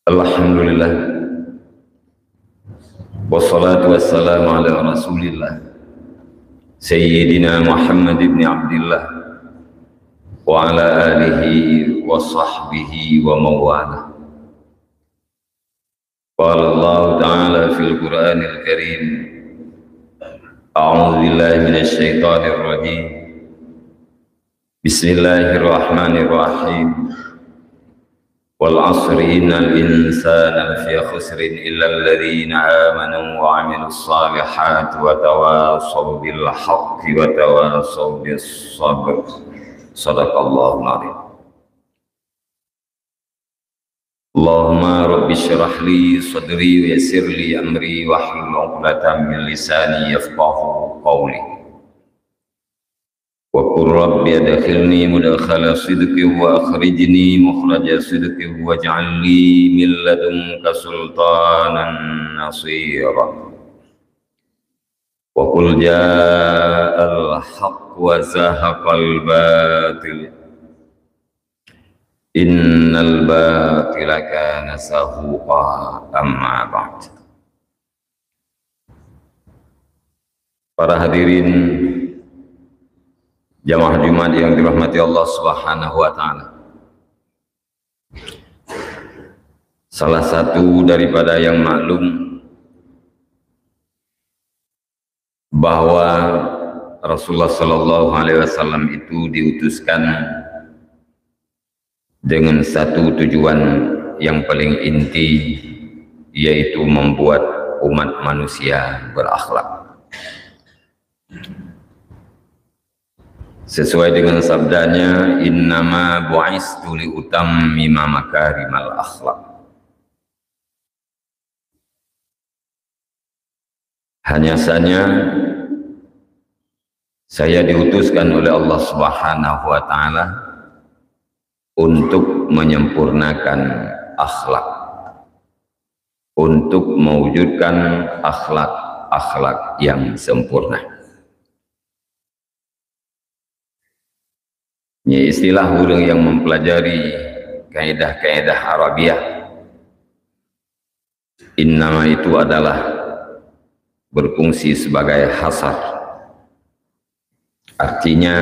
Alhamdulillah, wassalatu wassalamu ala rasulillah Sayyidina Muhammad ibn Abdillah wa ala alihi wa sahbihi wa mawala. Qala Allah ta'ala fil Qur'anil Karim, a'udzu billahi minasy syaithanir rajim. Bismillahirrahmanirrahim. Wal 'asri innal insana lafi khusrin illa alladhina amanu wa 'amilus salihati wa tawassaw bil haqqi wa tawassaw bis sabr. Shadaqallahul 'azim. Allahumma rabbi shrah li sadri wa yassir li amri wahlul 'uqdatam min lisani yafqahu qawli. Wa qur rabbi adkhilni mudkhala sidqin wa akhrijni mukhraja sidqin waj'al li min ladunka sultanan nasira. Wa qul ja'al haqq wa zahaqal batil innal batila kana zahuqa. Amma ba'd. Para hadirin jamaah Jumat yang dirahmati Allah Subhanahu wa ta'ala, salah satu daripada yang maklum bahwa Rasulullah Sallallahu Alaihi Wasallam itu diutuskan dengan satu tujuan yang paling inti, yaitu membuat umat manusia berakhlak. Sesuai dengan sabdanya, innama bu'istu li utammima makarimal akhlak. Hanya saja saya diutuskan oleh Allah Subhanahu wa ta'ala untuk menyempurnakan akhlak, untuk mewujudkan akhlak yang sempurna. Ini istilah orang yang mempelajari kaidah-kaidah Arabiah. Innama itu adalah berfungsi sebagai hasar. Artinya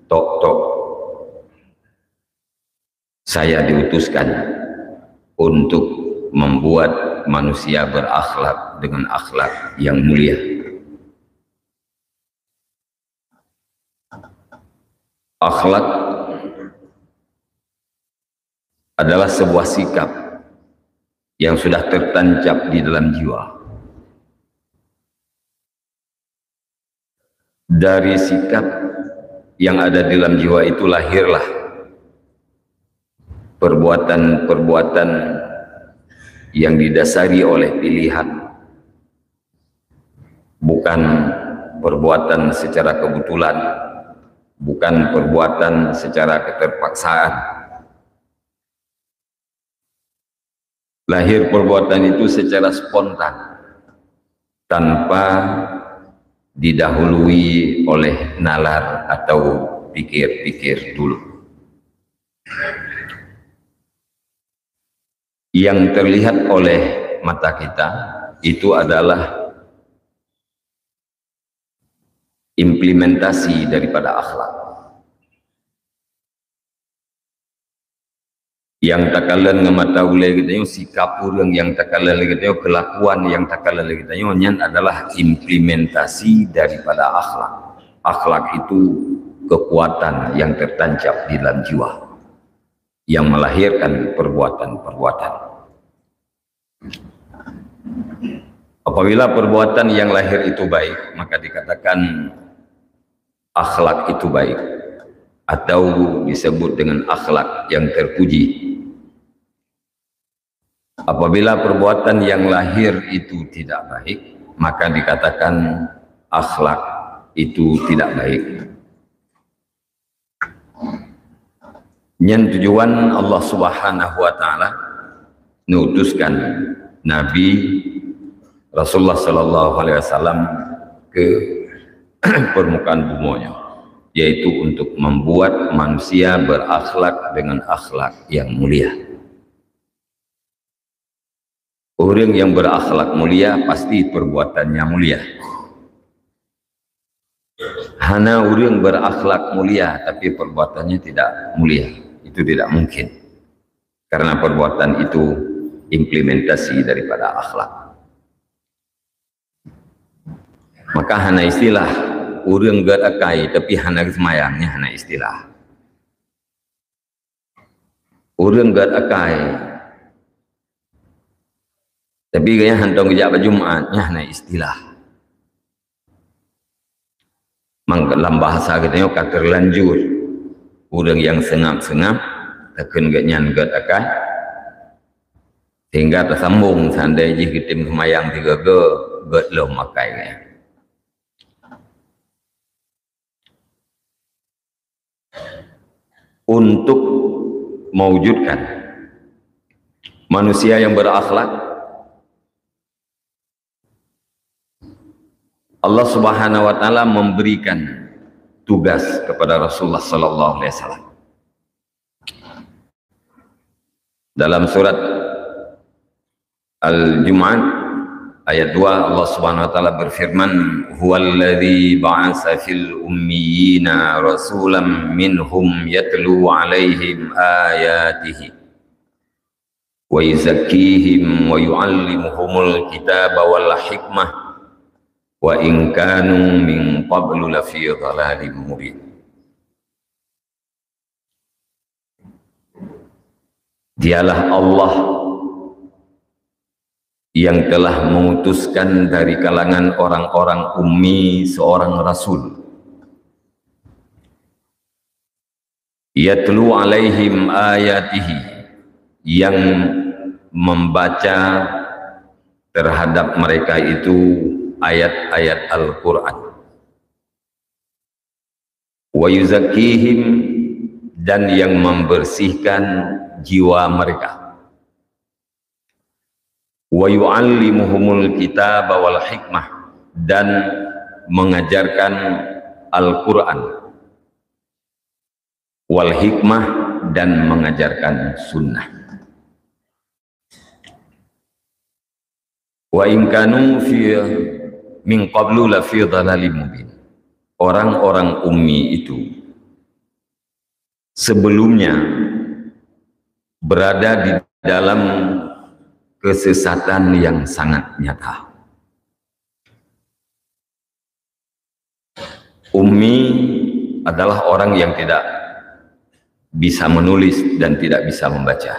tok-tok. Saya diutuskan untuk membuat manusia berakhlak dengan akhlak yang mulia. Akhlak adalah sebuah sikap yang sudah tertancap di dalam jiwa. Dari sikap yang ada di dalam jiwa itu lahirlah perbuatan-perbuatan yang didasari oleh pilihan, bukan perbuatan secara kebetulan, bukan perbuatan secara keterpaksaan. Lahir perbuatan itu secara spontan, tanpa didahului oleh nalar atau pikir-pikir dulu. Yang terlihat oleh mata kita itu adalah implementasi daripada akhlak. Yang takalan ngamata ulai kita sikap orang, yang takalan kita kelakuan, yang takalan kita nyan adalah implementasi daripada akhlak. Akhlak itu kekuatan yang tertancap di dalam jiwa yang melahirkan perbuatan-perbuatan. Apabila perbuatan yang lahir itu baik, maka dikatakan akhlak itu baik, atau disebut dengan akhlak yang terpuji. Apabila perbuatan yang lahir itu tidak baik, maka dikatakan akhlak itu tidak baik. Yang tujuan Allah Subhanahu wa ta'ala mengutuskan Nabi Rasulullah Sallallahu Alaihi Wasallam ke permukaan bumi, yaitu untuk membuat manusia berakhlak dengan akhlak yang mulia. Orang yang berakhlak mulia pasti perbuatannya mulia. Hana orang berakhlak mulia tapi perbuatannya tidak mulia, itu tidak mungkin. Karena perbuatan itu implementasi daripada akhlak. Maka hana istilah orang gerakai tapi hana semayangnya hana istilah. Orang gerakai tapi kaya hantong kerja Jumatnya hana istilah. Dalam bahasa kita kata terlanjur orang yang sengap-sengap tekan ganyan gerakai sehingga tersambung sandai jih kita semayang tiga belum makainya. Untuk mewujudkan manusia yang berakhlak, Allah Subhanahu wa taala memberikan tugas kepada Rasulullah sallallahu alaihi wasallam. Dalam surat Al-Jumu'ah ayat 2 Allah Subhanahu wa taala berfirman, "Huwallazi ba'atsa fil ummiyina rasulan minhum yatlu 'alaihim ayatihi wa yuzakkihim wa yu'allimuhumul kitaba wal hikmah wa in kanu min qablu lafi dhalalin mubin." Dialah Allah yang telah mengutuskan dari kalangan orang-orang ummi seorang rasul, yatlu alaihim ayatihi, yang membaca terhadap mereka itu ayat-ayat Al-Quran, wa yuzakkihim, dan yang membersihkan jiwa mereka, wa yu'allimuhumul kitaba wal hikmah, dan mengajarkan Al-Quran, wal hikmah, dan mengajarkan sunnah. Wa in kanu fi min qablu la fi dhalalim mubin. Orang-orang ummi itu sebelumnya berada di dalam kesesatan yang sangat nyata. Ummi adalah orang yang tidak bisa menulis dan tidak bisa membaca.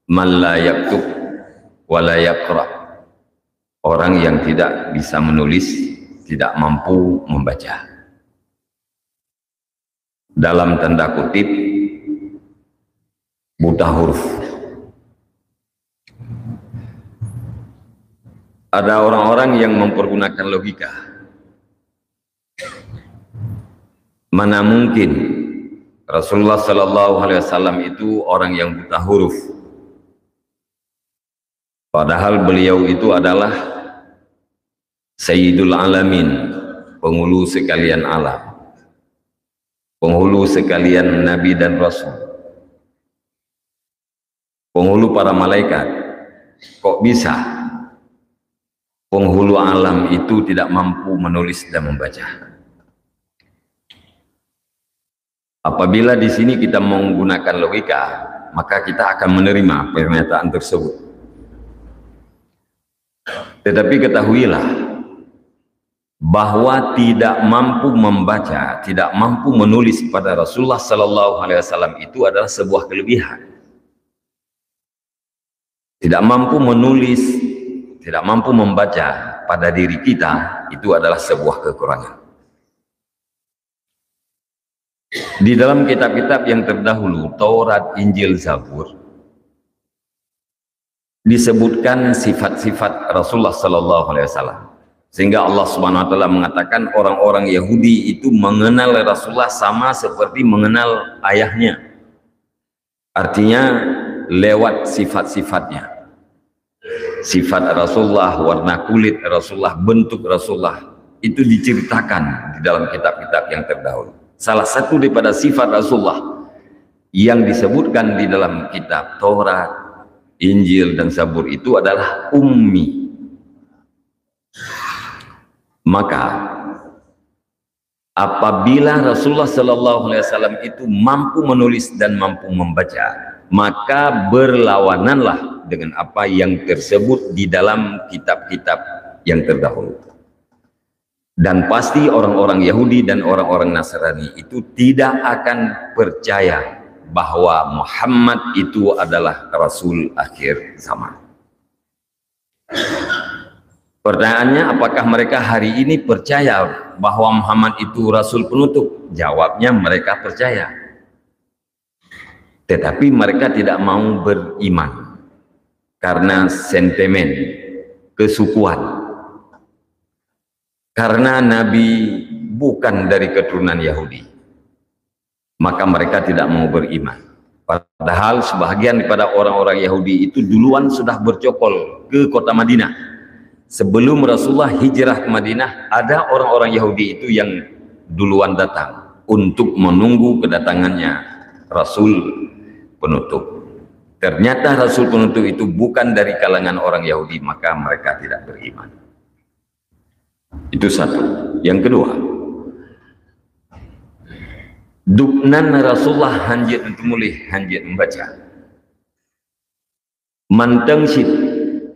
Man la yaktub wa la yaqra, orang yang tidak bisa menulis, tidak mampu membaca. Dalam tanda kutip buta huruf. Ada orang-orang yang mempergunakan logika. Mana mungkin Rasulullah Sallallahu Alaihi Wasallam itu orang yang buta huruf, padahal beliau itu adalah Sayyidul Alamin, penghulu sekalian alam, penghulu sekalian Nabi dan Rasul, penghulu para malaikat. Kok bisa penghulu alam itu tidak mampu menulis dan membaca? Apabila di sini kita menggunakan logika, maka kita akan menerima pernyataan tersebut. Tetapi ketahuilah bahwa tidak mampu membaca, tidak mampu menulis pada Rasulullah Sallallahu Alaihi Wasallam itu adalah sebuah kelebihan. Tidak mampu menulis, tidak mampu membaca pada diri kita itu adalah sebuah kekurangan. Di dalam kitab-kitab yang terdahulu, Taurat, Injil, Zabur, disebutkan sifat-sifat Rasulullah Sallallahu Alaihi Wasallam, sehingga Allah Subhanahu Wa Taala mengatakan orang-orang Yahudi itu mengenal Rasulullah sama seperti mengenal ayahnya. Artinya lewat sifat-sifatnya. Sifat Rasulullah, warna kulit Rasulullah, bentuk Rasulullah itu diceritakan di dalam kitab-kitab yang terdahulu. Salah satu daripada sifat Rasulullah yang disebutkan di dalam kitab Taurat, Injil dan Zabur itu adalah ummi. Maka apabila Rasulullah Sallallahu Alaihi Wasallam itu mampu menulis dan mampu membaca, maka berlawananlah dengan apa yang tersebut di dalam kitab-kitab yang terdahulu. Dan pasti orang-orang Yahudi dan orang-orang Nasrani itu tidak akan percaya bahwa Muhammad itu adalah Rasul akhir zaman. Pertanyaannya, apakah mereka hari ini percaya bahwa Muhammad itu Rasul penutup? Jawabnya, mereka percaya. Tetapi mereka tidak mau beriman karena sentimen, kesukuan. Karena Nabi bukan dari keturunan Yahudi, maka mereka tidak mau beriman. Padahal sebahagian daripada orang-orang Yahudi itu duluan sudah bercokol ke kota Madinah. Sebelum Rasulullah hijrah ke Madinah, ada orang-orang Yahudi itu yang duluan datang untuk menunggu kedatangannya Rasul penutup. Ternyata Rasul penutup itu bukan dari kalangan orang Yahudi, maka mereka tidak beriman. Itu satu. Yang kedua, duknan Rasulullah hanjit untuk mulih, hanjit membaca. Manteng sit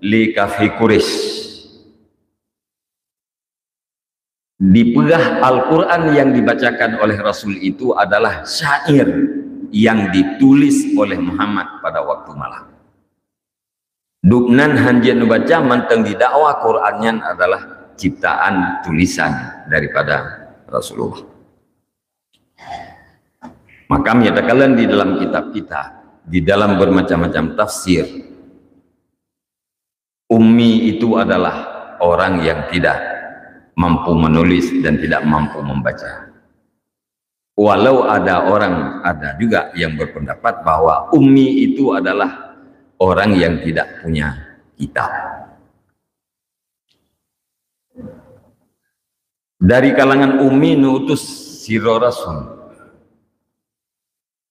li kafi Quraisy. Dipegah Al-Quran yang dibacakan oleh Rasul itu adalah syair yang ditulis oleh Muhammad pada waktu malam. Duknan hanjit membaca, manteng didakwa Qurannya adalah ciptaan tulisan daripada Rasulullah. Maka menyatakan di dalam kitab kita, di dalam bermacam-macam tafsir, ummi itu adalah orang yang tidak mampu menulis dan tidak mampu membaca. Walau ada juga yang berpendapat bahwa ummi itu adalah orang yang tidak punya kitab. Dari kalangan ummi nutus siro Rasul.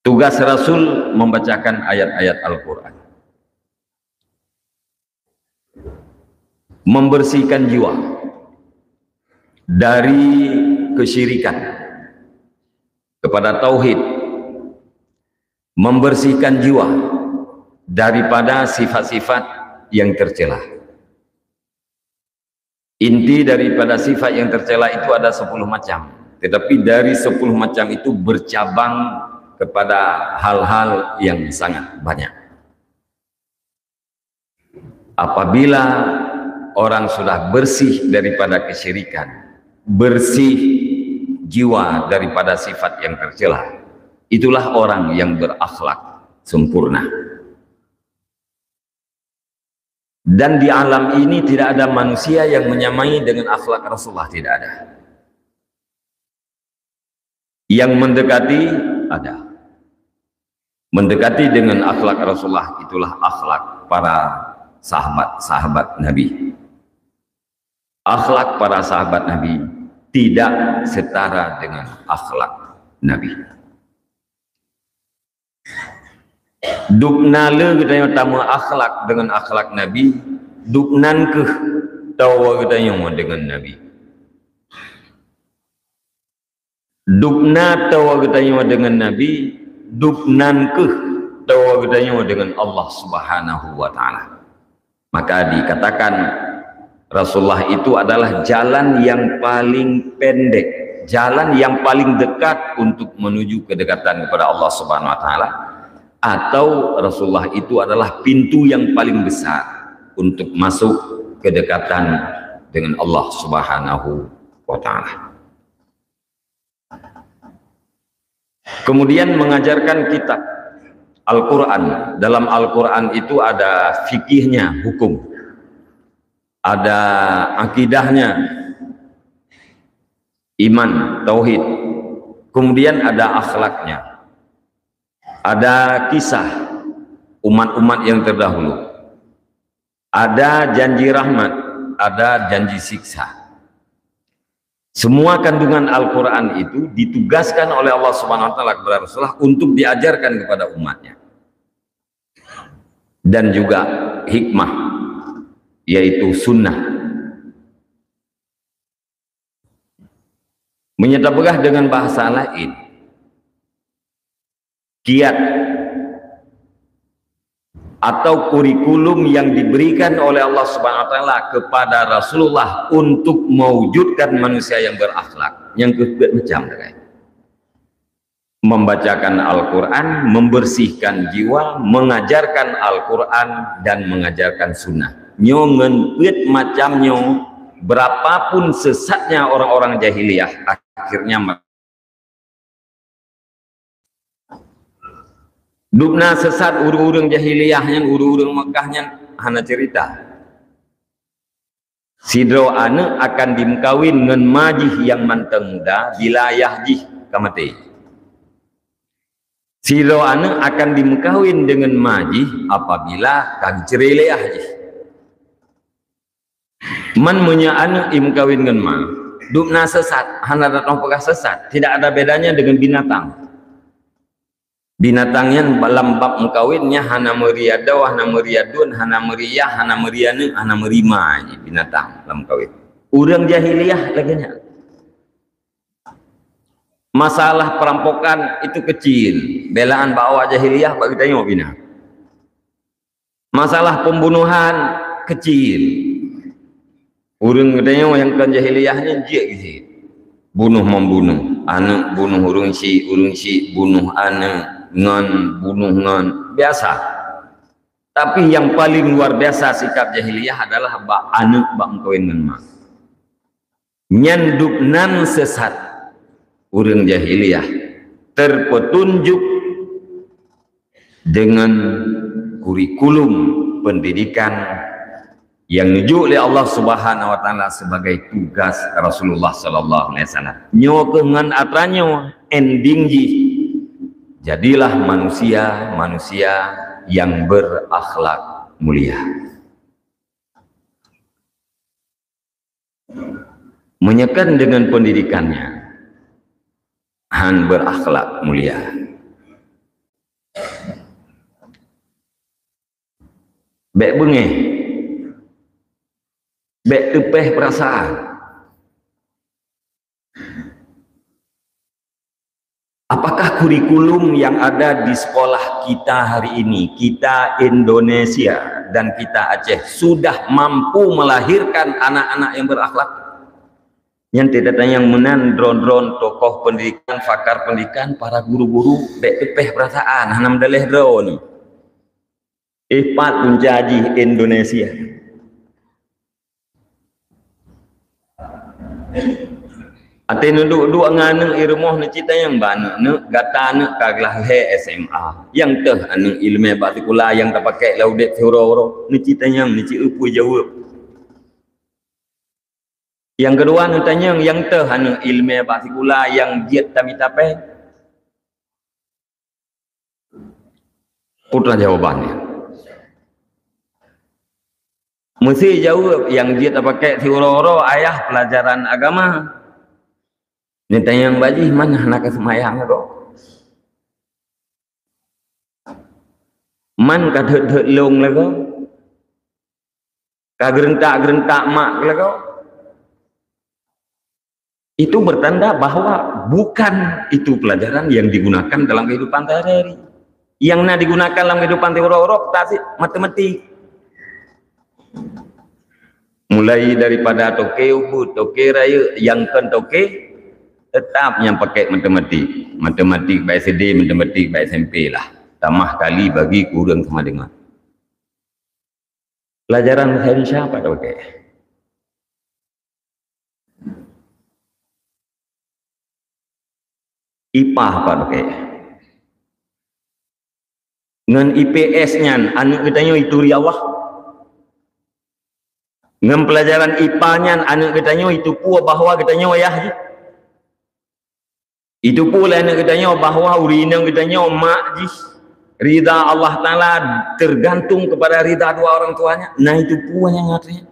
Tugas Rasul membacakan ayat-ayat Al-Quran, membersihkan jiwa dari kesyirikan kepada tauhid, membersihkan jiwa daripada sifat-sifat yang tercela. Inti daripada sifat yang tercela itu ada 10 macam, tetapi dari 10 macam itu bercabang kepada hal-hal yang sangat banyak. Apabila orang sudah bersih daripada kesyirikan, bersih jiwa daripada sifat yang tercela, itulah orang yang berakhlak sempurna. Dan di alam ini tidak ada manusia yang menyamai dengan akhlak Rasulullah, tidak ada. Yang mendekati ada. Mendekati dengan akhlak Rasulullah, itulah akhlak para sahabat-sahabat Nabi. Akhlak para sahabat Nabi tidak setara dengan akhlak Nabi. Duknale kita tamu akhlak dengan akhlak Nabi, duknan ke tawa kita dengan Nabi. Dukna tawa kita dengan Nabi, duknan ke tawa kita dengan Allah Subhanahu wa taala. Maka dikatakan Rasulullah itu adalah jalan yang paling pendek, jalan yang paling dekat untuk menuju kedekatan kepada Allah Subhanahu wa taala, atau Rasulullah itu adalah pintu yang paling besar untuk masuk kedekatan dengan Allah Subhanahu wa taala. Kemudian mengajarkan kitab Al-Quran. Dalam Al-Quran itu ada fikihnya, hukum, ada akidahnya, iman, tauhid, kemudian ada akhlaknya, ada kisah umat-umat yang terdahulu, ada janji rahmat, ada janji siksa. Semua kandungan Al-Quran itu ditugaskan oleh Allah Subhanahu wa Ta'ala kepada Rasulullah untuk diajarkan kepada umatnya. Dan juga hikmah, yaitu sunnah. Menyatakan dengan bahasa lain, kiat atau kurikulum yang diberikan oleh Allah Subhanahu wa Ta'ala kepada Rasulullah untuk mewujudkan manusia yang berakhlak, yang macam membacakan Al-Quran, membersihkan jiwa, mengajarkan Al-Quran dan mengajarkan sunnah. Nyongen wit macamnya, berapapun sesatnya orang-orang jahiliyah, akhirnya dupna sesat urung-urung jahiliyahnya, urung-urung Mekahnya, hana cerita sidro ane akan dimkawin ngen majih yang manteng muda wilayah jih kamati. Sidro ane akan dimkawin dengan majih apabila kang cereleah jih. Man munya ane imkawin ngen ma dupna sesat, hana datang pekah sesat, tidak ada bedanya dengan binatang. Binatangnya dalam bab mengkawinnya hana meriadaw, hana meriadun, hana meriyah, hana meriane, hana merima binatang dalam kawin. Urang jahiliyah laginya. Masalah perampokan itu kecil, belaan bawa jahiliyah bagi tanya bina. Masalah pembunuhan kecil. Urang tanya yang kan jahiliyahnya dia gitu. Bunuh membunuh, anak bunuh urang si bunuh anak. Bunuh biasa. Tapi yang paling luar biasa sikap jahiliyah adalah bak anak bak kawin ngan mak. Nyandupnan sesat urang jahiliyah terpetunjuk dengan kurikulum pendidikan yang nuju oleh Allah Subhanahu wa Ta'ala sebagai tugas Rasulullah sallallahu alaihi wasallam. Nyo keungan atranyo ending ji. Jadilah manusia yang berakhlak mulia. Menyekan dengan pendidikannya, han berakhlak mulia. Bek bengeh, bek tepeh perasaan. Apakah kurikulum yang ada di sekolah kita hari ini, kita Indonesia dan kita Aceh, sudah mampu melahirkan anak-anak yang berakhlak? Yang tidak tanya yang menan drone tokoh pendidikan, pakar pendidikan, para guru-guru, bek perasaan, hanam daleh drone. Ipat menjadi Indonesia. Ate duduk nganeng irmoh ne cita yang bana ne gata ne kaglah he SMA yang teh anu ilmu partikula yang tak pakai laudet horo-horo ne cita yang ne ci upu jawab. Yang kedua ne tanya yang teh anu ilmu partikula yang giat kami tape. Putra jawabannya. Mesti jawab yang dia tak pakai horo-horo ayah pelajaran agama. Ini tanya yang bajih mana anak semayang kok? Man kadek long lego, kagerentak mak lego. Itu bertanda bahwa bukan itu pelajaran yang digunakan dalam kehidupan sehari-hari. Yang digunakan dalam kehidupan teori matematik. Mulai daripada toke raya yang kan toke tetap yang pakai matematik baik SD, matematik baik SMP lah, tamah kali bagi kurang sama dengan pelajaran saya siapa tak pakai. IPA apa pakai ngan IPS nya anu katanya itu ri Allah ngan pelajaran IPA nya anu katanya itu pua bahwa katanya wayah itu pula yang katanya bahwa urina katanya mak jis ridha Allah Ta'ala tergantung kepada ridha dua orang tuanya. Nah itu pula yang ngatanya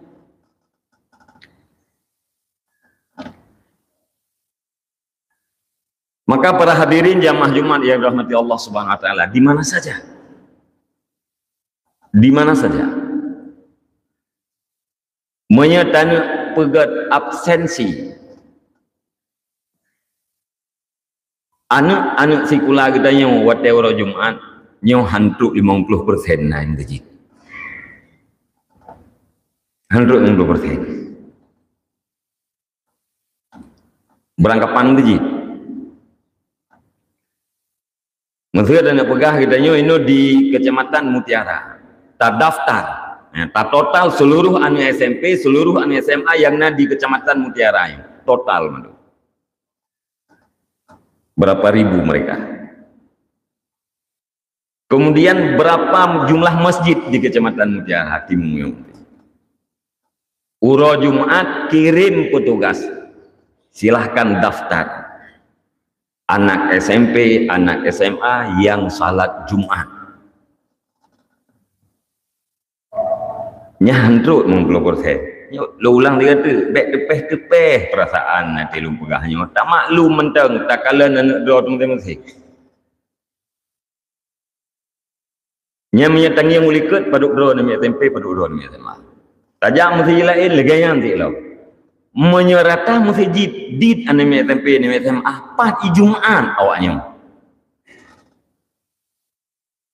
Maka para hadirin jamaah Jumat yang dirahmati Allah Subhanahu wa taala, di mana saja, menyertai pegat absensi anak-anak sekolah kita yang waktu orang Jumat yang hantuk 50% naik gaji, hantuk 50% berangkapan gaji. Maksudnya dan pegah kita ini di Kecamatan Mutiara, terdaftar, total seluruh anak SMP, seluruh anak SMA yang di Kecamatan Mutiara ini, total madu. Berapa ribu mereka? Kemudian berapa jumlah masjid di Kecamatan Mutiara? Hatimu. Uro Jumat kirim petugas, silahkan daftar anak SMP, anak SMA yang salat Jumat. Nyahandruk 50%. Lo ulang dia tu, bek tepeh perasaan nanti lu pegahnya. Tak maklum mentang, tak kala nak doa teman-teman sih. Nya menyatangi yang ulikat paduk doa nama SMP, paduk doa nama SMA. Tajak mesti lain legayan sih lo. Menyerata mesti dit anime SMP anime SMA pas Jumat awaknya.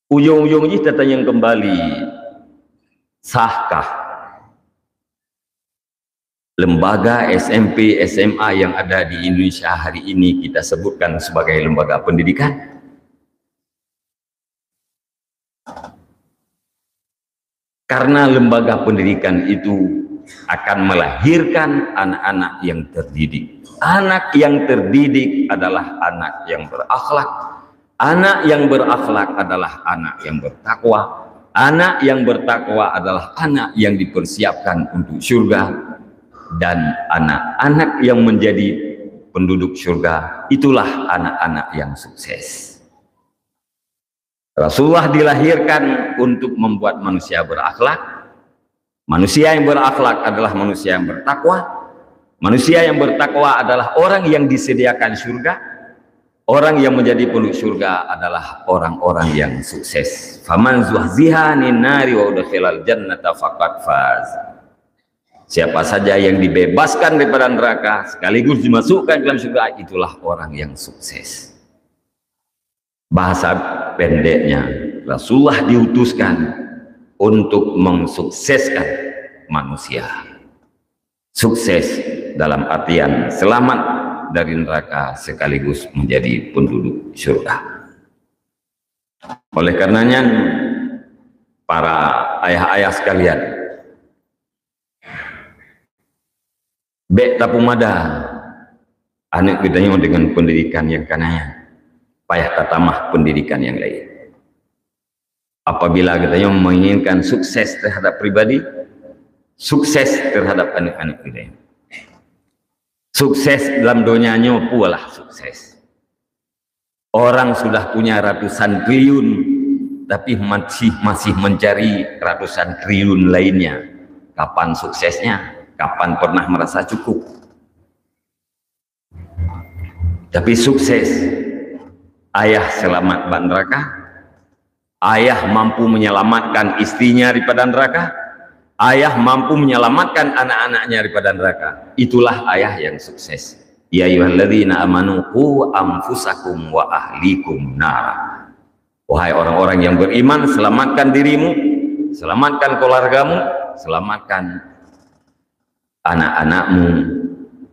Ujung-ujungnya kita tanya kembali, sahkah lembaga SMP SMA yang ada di Indonesia hari ini kita sebutkan sebagai lembaga pendidikan? Karena lembaga pendidikan itu akan melahirkan anak-anak yang terdidik. Anak yang terdidik adalah anak yang berakhlak. Anak yang berakhlak adalah anak yang bertakwa. Anak yang bertakwa adalah anak yang dipersiapkan untuk surga. Dan anak-anak yang menjadi penduduk surga, itulah anak-anak yang sukses. Rasulullah dilahirkan untuk membuat manusia berakhlak. Manusia yang berakhlak adalah manusia yang bertakwa. Manusia yang bertakwa adalah orang yang disediakan surga. Orang yang menjadi penduduk surga adalah orang-orang yang sukses. Faman zuhziha nin nari wa udkhilal jannata faqad faz. Siapa saja yang dibebaskan daripada neraka sekaligus dimasukkan ke dalam surga, itulah orang yang sukses. Bahasa pendeknya, Rasulullah diutuskan untuk mensukseskan manusia. Sukses dalam artian selamat dari neraka sekaligus menjadi penduduk surga. Oleh karenanya para ayah-ayah sekalian, bek tapumada anak kita dengan pendidikan yang kanaya, payah tatamah pendidikan yang lain. Apabila kita menginginkan sukses terhadap pribadi, sukses terhadap anak-anak kita, sukses dalam dunianya pula sukses. Orang sudah punya ratusan triliun, tapi masih mencari ratusan triliun lainnya. Kapan suksesnya? Kapan pernah merasa cukup? Tapi sukses, ayah selamat dari neraka, ayah mampu menyelamatkan istrinya daripada neraka, ayah mampu menyelamatkan anak-anaknya daripada neraka. Itulah ayah yang sukses. Ya ayyuhalladzina amanu qu anfusakum wa ahlikum nar. Wahai orang-orang yang beriman, selamatkan dirimu, selamatkan keluargamu, selamatkan anak-anakmu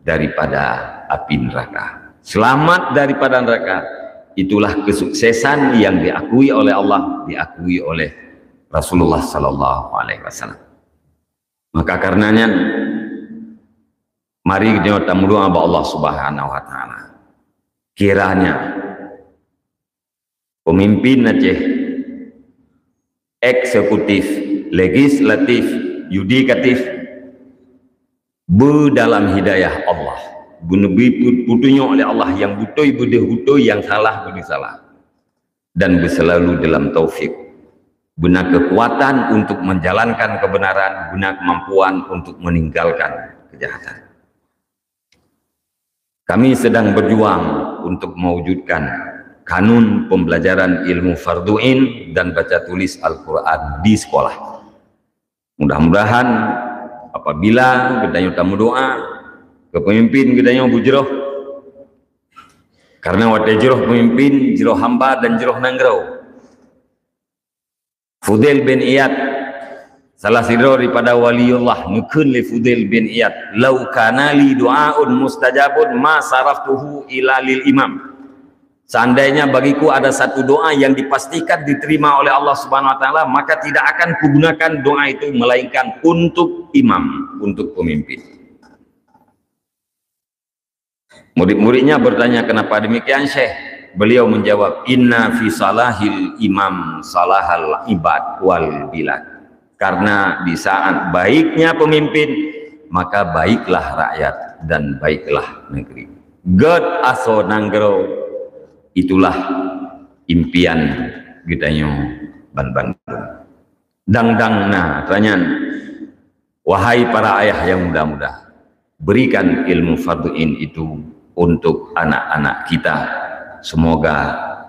daripada api neraka. Selamat daripada neraka. Itulah kesuksesan yang diakui oleh Allah, diakui oleh Rasulullah Sallallahu Alaihi Wasallam. Maka karenanya, mari kita berdoa kepada Allah Subhanahu Wa Taala. Kiranya pemimpin Aceh, eksekutif, legislatif, yudikatif, dalam hidayah Allah, butuhnya oleh Allah yang butuh yang salah salah, dan berselalu dalam taufik, guna kekuatan untuk menjalankan kebenaran, guna kemampuan untuk meninggalkan kejahatan. Kami sedang berjuang untuk mewujudkan kanun pembelajaran ilmu fardu'in dan baca tulis Al-Quran di sekolah. Mudah-mudahan apabila kita tamu doa ke pemimpin kita bujroh, karena wate jeroh pemimpin, jeroh hamba dan jeroh nanggrau. Fudail bin Iyad salah sidro daripada waliullah nukun li Fudail bin Iyad, lau kana li du'aun mustajabun ma saraftuhu ila lil imam. Seandainya bagiku ada satu doa yang dipastikan diterima oleh Allah Subhanahu wa taala, maka tidak akan kugunakan doa itu melainkan untuk imam, untuk pemimpin. Murid-muridnya bertanya, kenapa demikian Syekh? Beliau menjawab, inna fi salahil imam salahal ibad wal bilad. Karena di saat baiknya pemimpin, maka baiklah rakyat dan baiklah negeri. God aso nanggero, itulah impian gitanyo Bandung. Dang-dang na tanyan, wahai para ayah yang muda-muda, berikan ilmu fardu'in itu untuk anak-anak kita. Semoga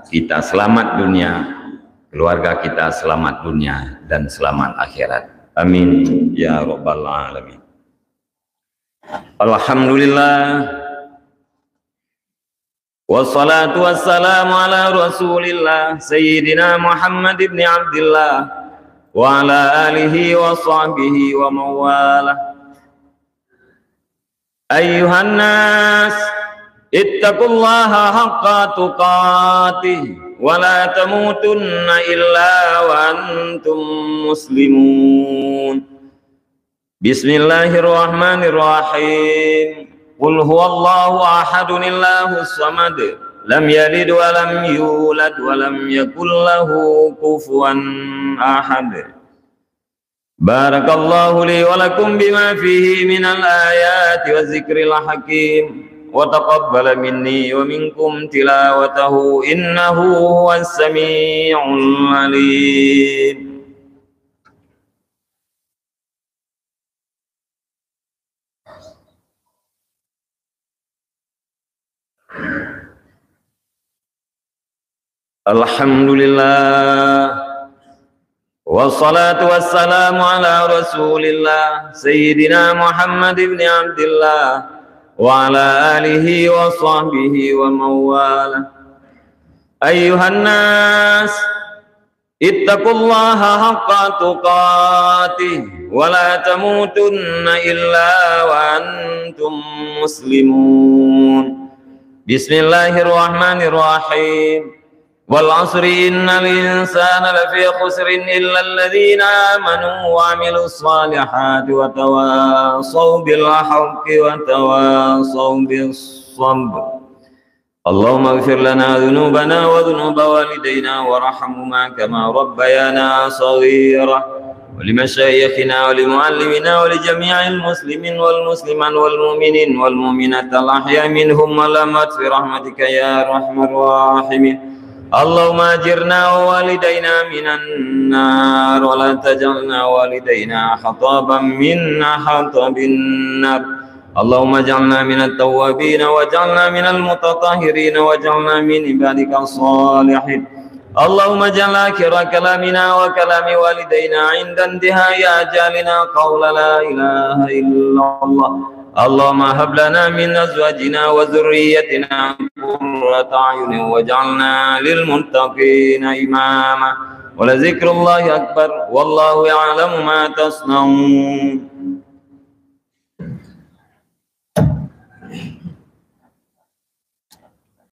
kita selamat dunia, keluarga kita selamat dunia dan selamat akhirat. Amin ya rabbal alamin. Alhamdulillah wassalatu wassalamu ala rasulillah sayyidina Muhammad ibn Abdillah wa ala alihi wa sahbihi wa mawalah. Ayyuhan nas ittaqullaha haqqa tuqatih wa la tamutunna illa wa antum muslimun. Bismillahirrahmanirrahim. Qul huwallahu ahadun illahus samad, lam yalid wa lam yulad wa lam yakul lahu kufuwan ahad. Barakallahu li wa lakum bima fihi minal ayati wa zikril hakim. Wa taqabbala minni wa minkum tilawatahu innahu huwas sami'ul alim. Alhamdulillah wassalatu wassalamu ala rasulillah sayyidina Muhammad ibn Abdillah wa ala alihi wa sahbihi wa mawalah. Ayyuhan nas ittaqullaha haqqa tuqatih wa la tamutunna illa wa antum muslimun. Bismillahirrahmanirrahim. Wal asri innal insana lafi khusrin illa alladhina amanu wa amilus salihati wa tawasaw bil haqqi wa tawasaw bis sabr. Allahumma ighfir lana dhunubana wa dhunuba walidayna warhamhuma kama rabbayana shaghira. Wa limashayikhina wa limuallimina wa lijami'il muslimin wal musliman wal mu'minin wal mu'minat al-ahya minhum wa lammat fi rahmatika ya arhamar rahimin. Allahumma ajirna wa walidayna minan nar wa la taj'alna walidayna hataban minna hatabin nar. Allahumma ij'alna minat tawwabin wa ij'alna minal mutatahhirin wa ij'alna min ibadika salihin. Allahumma ij'al akhira kalamina wa kalami walidayna 'inda intihai ajalina qawla la ilaha illallah. Allahumma hab lana min azwajina wa dhurriyyatina qurrata a'yunin waj'alna lil muttaqina imama. Wa la zikrullahi akbar wallahu ya'lamu ma tasna'un.